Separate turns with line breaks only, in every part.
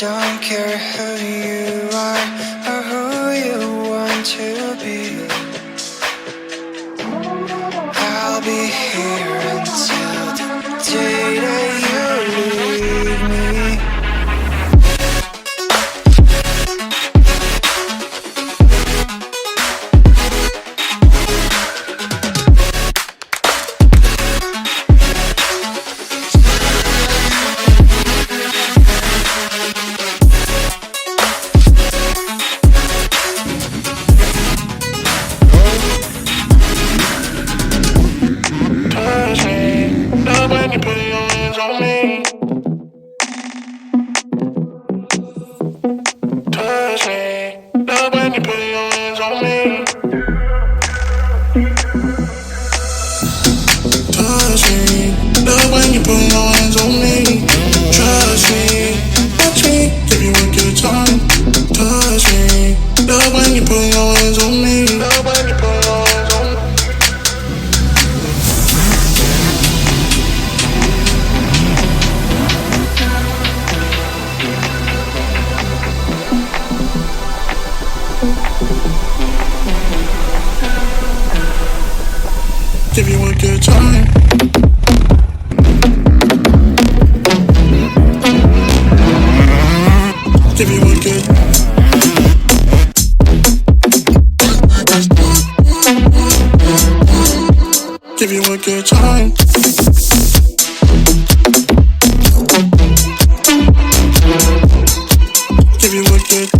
don't care who you are or who you want to be. I'll be here until the day that you leave me.
Give you a good time. Give you a good. Give you a good time. Give you a good.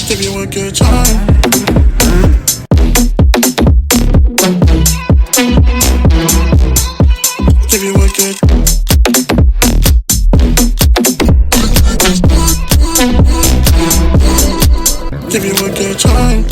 Give you a good time. Give you a good. Give you a good time.